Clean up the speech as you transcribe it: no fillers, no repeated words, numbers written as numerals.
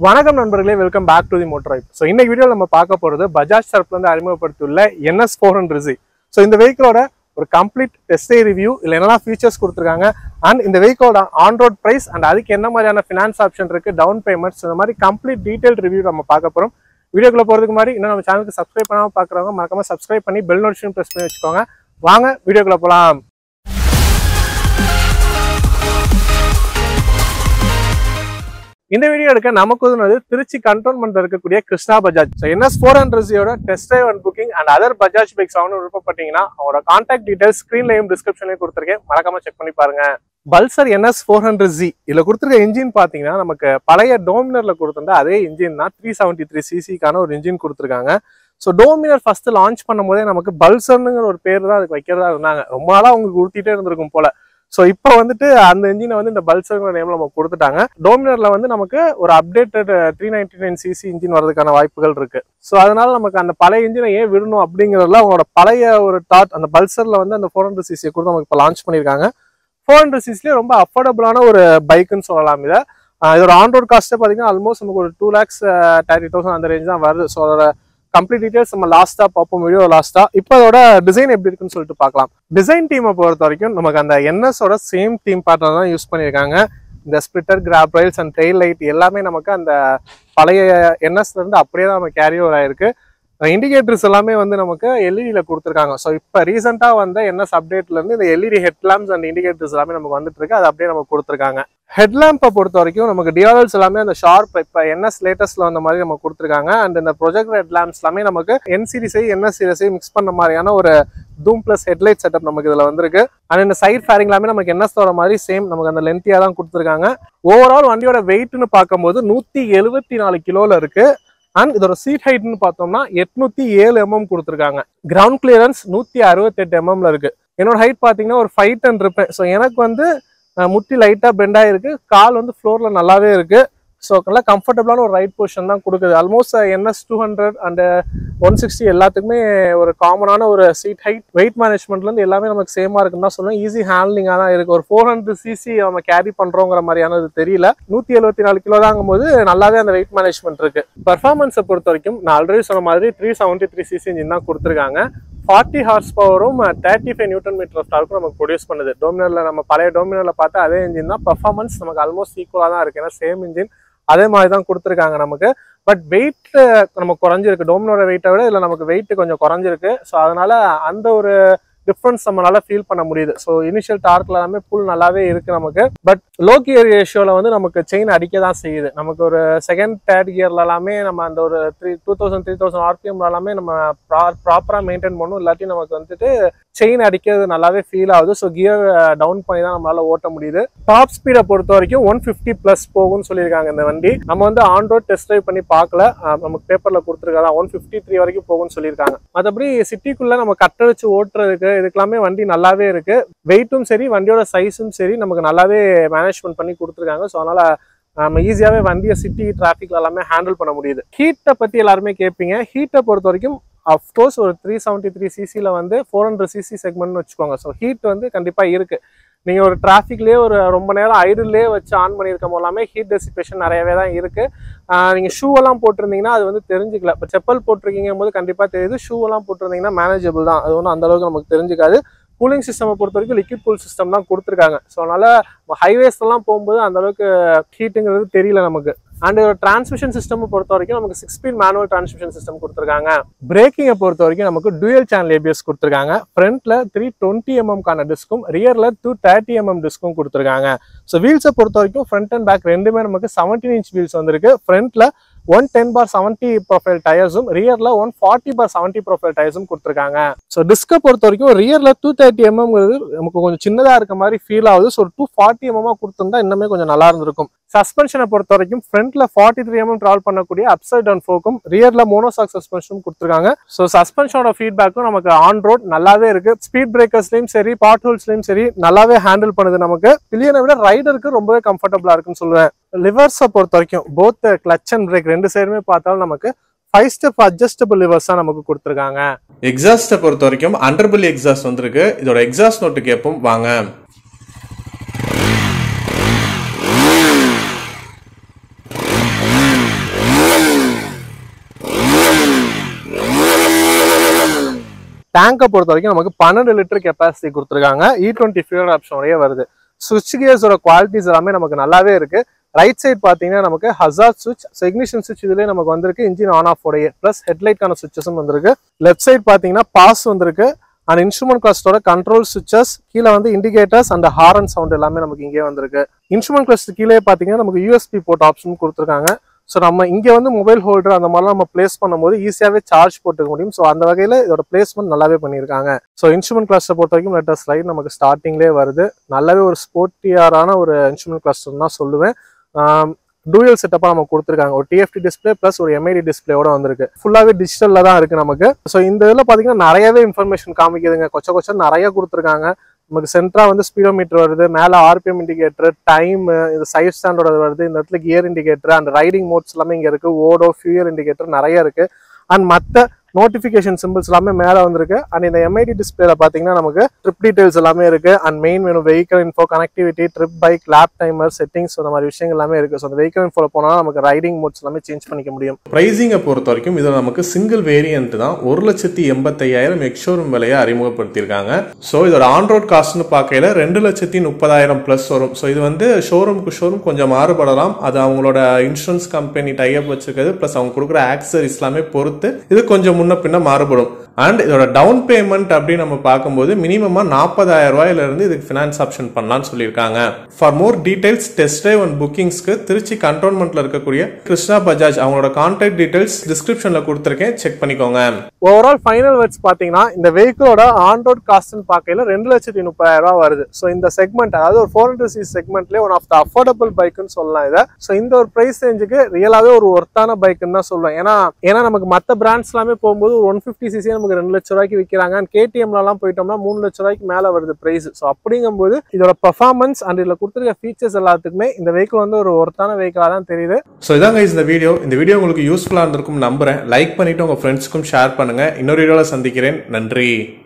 வணக்கம் நண்பர்களே, welcome back to the motor ride. So இன்னைக்கு வீடியோவில் நம்ம பார்க்க போகிறது பஜாஜ் தரப்புலேருந்து அறிமுகப்படுத்தியுள்ள NS 400Z. ஸோ இந்த வெஹிக்கிளோட ஒரு கம்ப்ளீட் டெஸ்ட் ரிவ்யூ, இல்லை என்னெல்லாம் ஃபீச்சர்ஸ் கொடுத்துருக்காங்க, அண்ட் இந்த வெஹிக்கிளோட ஆன் ரோட் ப்ரைஸ் அண்ட் அதுக்கு என்ன மாதிரியான ஃபினான்ஸ் ஆப்ஷன் இருக்குது, டவுன் பேமெண்ட்ஸ், இந்த மாதிரி கம்ப்ளீட் டீட்டெயில் ரிவ்யூ நம்ம பார்க்க போகிறோம். வீடியோக்குள்ளே போகிறதுக்கு மாதிரி இன்னும் நம்ம சேனலுக்கு சப்ஸ்கிரைப் பண்ணாமல் பார்க்குறவங்க மறக்காம சப்ஸ்கிரைப் பண்ணி பெல் நோட்டிஃபிகேஷன் ப்ரெஸ் பண்ணி வச்சுக்கோங்க. வாங்க வீடியோக்குள்ளே போகலாம். இந்த வீடியோ எடுக்க நமக்கு உதவுனது திருச்சி கண்டோன்மெண்ட்ல இருக்கக்கூடிய Krishna Bajaj. NS 400Z test drive and booking and other Bajaj bikes வாங்கணும்னு விருப்பப்பட்டீங்கன்னா அவரோட கான்டாக்ட் டீடைல்ஸ் ஸ்கிரீன்லயும் டிஸ்கிரிப்ஷன்லயும் கொடுத்துருக்கேன், மறக்காம செக் பண்ணி பாருங்க. பல்சர் NS 400Z இதுல கொடுத்துருக்க இன்ஜின் பாத்தீங்கன்னா நமக்கு பழைய டோமினர்ல கொடுத்திருந்த அதே இன்ஜின் தான். 373cc ஒரு இன்ஜின் கொடுத்துருக்காங்க. ஸோ டோமினர் ஃபர்ஸ்ட் லான்ச் பண்ணும் போதே நமக்கு பல்சர்னுங்கிற ஒரு பேர் தான் அதுக்கு வைக்கிறதா இருந்தாங்க. ரொம்ப நாளா அவங்க கொடுத்துட்டே இருந்திருக்கும் போல. ஸோ இப்போ வந்துட்டு அந்த இன்ஜினை வந்து இந்த பல்சர்ங்கிற நேம்ல நம்ம கொடுத்துட்டாங்க. டோமினர்ல வந்து நமக்கு ஒரு அப்டேட்டட் 399cc இன்ஜின் வரதுக்கான வாய்ப்புகள் இருக்கு. ஸோ அதனால நமக்கு அந்த பழைய இன்ஜினை ஏன் விடணும் அப்படிங்கிறதுல அவங்களோட பழைய ஒரு தாட் அந்த பல்சர்ல வந்து அந்த 400cc கூட நமக்கு இப்போ லான்ச் பண்ணியிருக்காங்க. 400cc ரொம்ப அஃபோர்டபுளான ஒரு பைக்குன்னு சொல்லலாம். இதோட ஆன் ரோட் காஸ்ட்டே பார்த்தீங்கன்னா ஆல்மோஸ்ட் நமக்கு ஒரு 2,30,000 அந்த ரேஞ்ச் தான் வருது. ஸோ அதோட கம்ப்ளீட் டீடைல்ஸ் நம்ம லாஸ்டா பார்ப்போம், வீடியோ லாஸ்டா. இப்போ அதோட டிசைன் எப்படி இருக்குன்னு சொல்லிட்டு பார்க்கலாம். டிசைன் டீமை பொறுத்த வரைக்கும் நமக்கு அந்த NSஓட சேம் தீம் பார்ட்னர் தான் யூஸ் பண்ணியிருக்காங்க. இந்த splitter, grab rails and tail light எல்லாமே நமக்கு அந்த பழைய NSல இருந்து அப்படியே தான் நம்ம கேரி ஓவர் ஆயிருக்கு. இண்டிகேட்டர்ஸ் எல்லாமே வந்து நமக்கு எல்இடியில் கொடுத்துருக்காங்க. ஸோ இப்போ ரீசெண்டாக வந்த NS அப்டேட்ல இருந்து இந்த எல்இடி ஹெட்லாம்ப்ஸ் அண்ட் இண்டிகேட்டர்ஸ் எல்லாமே நமக்கு வந்துட்டு இருக்கு. அது அப்படியே நமக்கு கொடுத்துருக்காங்க. ஹெட்லாம்பை பொறுத்த வரைக்கும் நமக்கு டிஆர்எல்ஸ் எல்லாமே அந்த ஷார்ப் இப்போ NS லேட்டஸ்ட்ல வந்த மாதிரி நமக்கு கொடுத்துருக்காங்க. அண்ட் இந்த ப்ரொஜெக்டர் ஹெட்லாம்ப்ஸ் எல்லாமே நமக்கு N சீரிஸை NS சீரிஸை மிக்ஸ் பண்ண மாதிரியான ஒரு தூம் பிளஸ் ஹெட்லைட் செட்டப் நமக்கு இதில் வந்திருக்கு. அண்ட் இந்த சைட் ஃபேரிங் எல்லாமே நமக்கு NSஓட மாதிரி சேம் நமக்கு அந்த லென்த்தியாக தான் கொடுத்துருக்காங்க. ஓவரால் வண்டியோட வெயிட்னு பார்க்கும்போது 174 கிலோல இருக்கு. அண்ட் இதோட சீட் ஹைட்னு பார்த்தோம்னா 807 mm கொடுத்துருக்காங்க. கிரவுண்ட் கிளியரன்ஸ் 168 mmல இருக்கு. என்னோட ஹைட் பார்த்தீங்கன்னா ஒரு 5'10" இருப்பேன். ஸோ எனக்கு வந்து முட்டி லைட்டாக பெண்ட் ஆகிருக்கு, கால் வந்து ஃப்ளோர்ல நல்லாவே இருக்கு. ஸோ நல்லா கம்ஃபர்டபுளான ஒரு ரைட் பொசிஷன் தான் கொடுக்குது. ஆல்மோஸ்ட் NS 200 அண்ட் 160 எல்லாத்துக்குமே ஒரு காமனான ஒரு சீட் ஹைட், வெயிட் மேனேஜ்மெண்ட்லேருந்து எல்லாமே நமக்கு சேமாக இருக்குன்னு தான் சொல்லுவேன். ஈஸி ஹேண்ட்லிங்காக தான் இருக்குது. ஒரு 400cc நம்ம கேரி பண்ணுறோங்கிற மாதிரியானது தெரியல. 174 கிலோ தாங்கும் போது நல்லாவே அந்த வெயிட் மேனேஜ்மெண்ட் இருக்குது. பர்ஃபார்மன்ஸை பொறுத்த வரைக்கும் நான் ஆல்ரெடி சொன்ன மாதிரி 373cc இன்ஜின் தான் கொடுத்துருக்காங்க. 40 ஹார்ஸ் பவரும் 35 Nm ஆஃப் டார்க்கும் நமக்கு ப்ரொடியூஸ் பண்ணுது. டோமினர்ல நம்ம பழைய டோமினர்ல பார்த்தா அதே இன்ஜின் தான். பர்ஃபார்மன்ஸ் நமக்கு ஆல்மோஸ்ட் ஈக்குவலாக தான் இருக்கு. ஏன்னா சேம் இன்ஜின் அதே மாதிரி தான் கொடுத்துருக்காங்க நமக்கு. பட் வெயிட் நமக்கு குறைஞ்சிருக்கு. டோமினோட வெயிட்டை விட இதில் நமக்கு வெயிட் கொஞ்சம் குறைஞ்சிருக்கு. ஸோ அதனால அந்த ஒரு டிஃப்ரென்ஸ் நம்மளால ஃபீல் பண்ண முடியுது. ஸோ இனிஷியல் டார்க்ல எல்லாமே புல் நல்லாவே இருக்கு நமக்கு. பட் லோ கியர் ரேஷியோல வந்து நமக்கு செயின் அடிக்க தான் செய்யுது. நமக்கு ஒரு செகண்ட் தேர்ட் கியர்ல எல்லாமே நம்ம அந்த ஒரு 2000-3000 RPM எல்லாமே நம்ம ப்ராப்பரா மெயின்டைன் பண்ணும். இல்லாட்டி நமக்கு வந்துட்டு செயின் அடிக்கிறது நல்லாவே ஃபீல் ஆகுது. ஸோ கியர் டவுன் பண்ணி தான் நம்மளால ஓட்ட முடியுது. டாப் ஸ்பீடை பொறுத்த வரைக்கும் 150+ போகும்னு சொல்லியிருக்காங்க இந்த வண்டி. நம்ம வந்து ஆன் ரோட் டெஸ்ட் ட்ரைவ் பண்ணி பார்க்கல, நமக்கு பேப்பர்ல கொடுத்துருக்காங்க 153 வரைக்கும் போகும்னு சொல்லியிருக்காங்க. மற்றபடி சிட்டிக்குள்ள நம்ம கட்டடிச்சு ஓட்டுறதுக்கு இதுக்கெல்லாமே வண்டி நல்லாவே இருக்கு. வெயிட்டும் சரி, வண்டியோட சைஸும் சரி நமக்கு நல்லாவே மேனேஜ்மெண்ட் பண்ணி கொடுத்துருக்காங்க. ஸோ அதனால நம்ம ஈஸியாவே வண்டியை சிட்டி டிராஃபிக்ல எல்லாமே ஹேண்டில் பண்ண முடியுது. ஹீட்டை பத்தி எல்லாருமே கேட்பீங்க. ஹீட்டை பொறுத்த வரைக்கும் அஃப்கோர்ஸ் ஒரு 373cc வந்து 400cc செக்மெண்ட்னு வச்சுக்கோங்க. ஸோ ஹீட் வந்து கண்டிப்பா இருக்கு. நீங்க ஒரு டிராஃபிக்லயே ஒரு ரொம்ப நேரம் ஐடில்லே வச்சு ஆன் பண்ணியிருக்க எல்லாமே ஹீட் டெசிபேஷன் நிறையவே தான் இருக்கு. நீங்க ஷூ எல்லாம் போட்டிருந்தீங்கன்னா அது வந்து தெரிஞ்சுக்கல. இப்போ செப்பல் போட்டிருக்கீங்க போது கண்டிப்பா தெரியுது. ஷூ எல்லாம் போட்டிருந்தீங்கன்னா மேனேஜபிள் தான். அது ஒன்றும் அந்த அளவுக்கு நமக்கு தெரிஞ்சுக்காது. கூலிங் சிஸ்டம் பொறுத்த வரைக்கும் லிக்விட் கூல் சிஸ்டம் தான் கொடுத்துருக்காங்க. ஸோ அதனால ஹைவேஸ் எல்லாம் போகும்போது அந்த அளவுக்கு ஹீட்டுங்கிறது தெரியல நமக்கு. அண்ட் டிரான்ஸ்மிஷன் சிஸ்டம் பொறுத்த வரைக்கும் நமக்கு 6-speed மேனுவல் டிரான்ஸ்மிஷன் சிஸ்டம் கொடுத்துருக்காங்க. பிரேக்கிங்கை பொறுத்த வரைக்கும் நமக்கு டூயல் சேனல் ABS கொடுத்துருக்காங்க. ஃப்ரண்ட்ல 320 mm டிஸ்கும், ரியர்ல 230 mm டிஸ்கும் கொடுத்துருக்காங்க. ஸோ வீல்ஸை பொறுத்த வரைக்கும் ஃப்ரண்ட் அண்ட் பேக் ரெண்டுமே நமக்கு 17" வீல்ஸ் வந்திருக்கு. ஃப்ரண்ட்ல 110/70 ப்ரொஃபைல் டயர்ஸும், ரியர்ல 140/70 ப்ரொஃபைல் டயர்ஸும் கொடுத்துருக்காங்க. ஸோ டிஸ்கை பொறுத்த வரைக்கும் ரியர்ல 230 mmங்கிறது நமக்கு கொஞ்சம் சின்னதா இருக்க மாதிரி ஃபீல் ஆகுது. ஸோ 240 mm கொடுத்துருந்தா இன்னுமே கொஞ்சம் நல்லா இருந்திருக்கும். சஸ்பென்ஷனை பொறுத்த வரைக்கும் ஃப்ரண்ட்ல 43 mm டிராவல் பண்ணக்கூடிய அப்சைட் டவுன் ஃபோக்கும், ரியர்ல மோனோசாக் சஸ்பென்ஷனும் கொடுத்துருக்காங்க. ஸோ சஸ்பென்ஷனோட ஃபீட்பேக்கும் நமக்கு ஆன் ரோட் நல்லாவே இருக்கு. ஸ்பீட் பிரேக்கர்ஸ்லயும் சரி, பாட் ஹோல்ஸ்லயும் சரி நல்லாவே ஹேண்டில் பண்ணுது. நமக்கு பில்லியனை விட ரைடருக்கு ரொம்பவே கம்ஃபர்டபுளா இருக்குன்னு சொல்லுவேன். லிவர்ஸை பொறுத்த வரைக்கும் போத் கிளச் அண்ட் பிரேக் ரெண்டு சைடுமே பார்த்தாலும் நமக்கு 5-step அட்ஜஸ்டபிள் லிவர்ஸ் தான் நமக்கு கொடுத்துருக்காங்க. எக்ஸாஸ்ட்டை பொறுத்த வரைக்கும் அண்டர்பெல்லி எக்ஸாஸ்ட் வந்திருக்கு. இதோட எக்ஸாஸ்ட் நோட்டு கேட்போம் வாங்க. டேங்கை பொறுத்த வரைக்கும் நமக்கு 12 லிட்டர் கெப்பாசிட்டி கொடுத்துருக்காங்க. E20 ஃபியூல் ஆப்ஷனோடய வருது. சுவிட்ச் கியர்ஸோட குவாலிட்டிஸ் எல்லாமே நமக்கு நல்லாவே இருக்கு. ரைட் சைட் பார்த்தீங்கன்னா நமக்கு ஹசார்ட் சுவிட்ச், இக்னிஷன் சுவிட்ச் இதுலேயே நமக்கு வந்திருக்கு. இன்ஜின் ஆன் ஆஃப் உடைய ப்ளஸ் ஹெட்லைட்கான சுவிச்சஸும் வந்திருக்கு. லெஃப்ட் சைட் பார்த்தீங்கன்னா பாஸ் வந்திருக்கு. அண்ட் இன்ஸ்ட்ருமெண்ட் கிளஸ்டரோட கண்ட்ரோல் சுவிச்சஸ், கீழே வந்து இண்டிகேட்டர்ஸ் அண்ட் ஹாரன் சவுண்ட் எல்லாமே நமக்கு இங்கே வந்திருக்கு. இன்ஸ்ட்ருமெண்ட் கிளஸ்டர் கீழே பார்த்தீங்கன்னா நமக்கு யூஎஸ்பி போர்ட் ஆப்ஷன் கொடுத்துருக்காங்க. ஸோ நம்ம இங்கே வந்து மொபைல் ஹோல்டர் அந்த மாதிரிலாம் நம்ம பிளேஸ் பண்ணும்போது ஈஸியாகவே சார்ஜ் போட்டுக்க முடியும். ஸோ அந்த வகையில் இதோட பிளேஸ்மெண்ட் நல்லாவே பண்ணியிருக்காங்க. ஸோ இன்ஸ்ட்ருமெண்ட் கிளஸ்டர் பொறுத்த வரைக்கும் லேட்டஸ்ட் ரைட் நமக்கு ஸ்டார்டிங்லேயே வருது. நல்லாவே ஒரு ஸ்போர்ட்டியரான ஒரு இன்ஸ்ட்ருமெண்ட் கிளஸ்டர் தான் சொல்லுவேன். டூயல் செட்டப்பாக நமக்கு கொடுத்துருக்காங்க. ஒரு டிஎஃப்டி டிஸ்பிளே ப்ளஸ் ஒரு எம்ஐடி டிஸ்பிளேயோட வந்திருக்கு. ஃபுல்லாகவே டிஜிட்டலில் தான் இருக்குது நமக்கு. ஸோ இந்த இதில் பார்த்தீங்கன்னா நிறையவே இன்ஃபர்மேஷன் காமிக்குதுங்க. கொச்ச நிறைய கொடுத்துருக்காங்க. நமக்கு சென்ட்ரா வந்து ஸ்பீடோமீட்டர் வருது, மேலே ஆர்பிஎம் இண்டிகேட்டர், டைம், இந்த சைட் ஸ்டாண்டோட வருது, இந்த இடத்துல gear indicator and riding modes எல்லாமே இங்கே இருக்குது. ஓடோ ஃபியூயல் இண்டிகேட்டர் நிறைய இருக்குது. அண்ட் மற்ற நோட்டிஃபிகேஷன் சிம்பிள்ஸ் எல்லாமே மேலே வந்திருக்கு. அண்ட் இந்த எம்ஐடி டிஸ்பிளேல பார்த்தீங்கன்னா நமக்கு ட்ரிப் டீடைல்ஸ் எல்லாமே இருக்கு. And main menu, vehicle info, connectivity, trip bike, lab timer, settings, அந்த மாதிரி விஷயங்கள் எல்லாமே இருக்கு. ஸோ அந்த வெஹிக்கல் இன்ஃபோல போனால் நமக்கு ரைடிங் மோட்ஸ் எல்லாமே சேஞ்ச் பண்ணிக்க முடியும். பிரைசிங்கை பொறுத்த வரைக்கும் இது நமக்கு சிங்கிள் வேரியன்ட் தான். 1,85,000 எக்ஸ்ஷோரூம் விலையை அறிமுகப்படுத்தியிருக்காங்க. ஸோ இதோட ஆன்ரோட் காஸ்ட்னு பார்க்கையில 2,30,30,000 பிளஸ் வரும். ஸோ இது வந்து ஷோரூமுக்கு ஷோரூம் கொஞ்சம் மாறுபடலாம். அது அவங்களோட இன்சூரன்ஸ் கம்பெனி டைப் வச்சிருக்கிறது பிளஸ் அவங்க கொடுக்குற ஆக்சரிஸ் எல்லாமே பொறுத்து இது கொஞ்சம் முன்ன பின்ன மாறுபடும். அண்ட் இதோட டவுன் பேமெண்ட் அப்படின்னு நம்ம பார்க்கும்போது மினிமமா 40,000 ரூபாயில இருந்து இதுக்கு ஃபினான்ஸ் ஆப்ஷன் பண்ணலாம்னு சொல்லியிருக்காங்க. For more details, test drive and புக்கிங்ஸ்க்கு திருச்சி கண்டோன்மெண்ட்ல இருக்கக்கூடிய கிருஷ்ணா பஜாஜ் அவங்களோட கான்டாக்ட் டீடைல்ஸ் டிஸ்கிரிப்ஷன்ல கொடுத்துருக்கேன், செக் பண்ணிக்கோங்க. ஓவரால் ஃபைனல் வேர்ட்ஸ் பார்த்தீங்கன்னா இந்த வெஹிக்கிளோட ஆன் ரோட் காஸ்ட்னு பார்க்கையில 2,30,30,000 ரூபாய் வருது. ஸோ இந்த செக்மெண்ட், அதாவது ஒரு 400cc செக்மெண்ட்லேயே ஒன் ஆஃப் த அஃபோர்டபுள் பைக்குன்னு சொல்லலாம் இதை. ஸோ இந்த ஒரு ப்ரைஸ் ரேஞ்சுக்கு ரியலாகவே ஒரு ஒர்த்தான பைக்குன்னு தான் சொல்லுவேன். ஏன்னா நமக்கு மற்ற பிராண்ட்ஸ் எல்லாமே போகும்போது 150cc நமக்கு 2 லட்சம் ரூபாய்க்கு விற்கிறாங்க. அண்ட் கேடிஎம்லாம் போயிட்டோம்னா 3 லட்சம் ரூபாய்க்கு மேலே வருது பிரைஸ். ஸோ அப்படிங்கும்போது இதோட பெர்ஃபார்மன்ஸ் அண்ட் இதில் கொடுத்துருக்க ஃபீச்சர்ஸ் எல்லாத்துக்குமே இந்த வெஹிக்கிள் வந்து ஒரு ஒர்த்தான வெஹிக்கிளாக தான் தெரியுது. ஸோ இதாங்க இந்த வீடியோ உங்களுக்கு யூஸ்ஃபுல்லாக இருந்திருக்கும் நம்புறேன். லைக் பண்ணிட்டு உங்க ஃப்ரெண்ட்ஸ்க்கும் ஷேர் பண்ணுங்க. இன்னொரு வீடியோவில் சந்திக்கிறேன். நன்றி.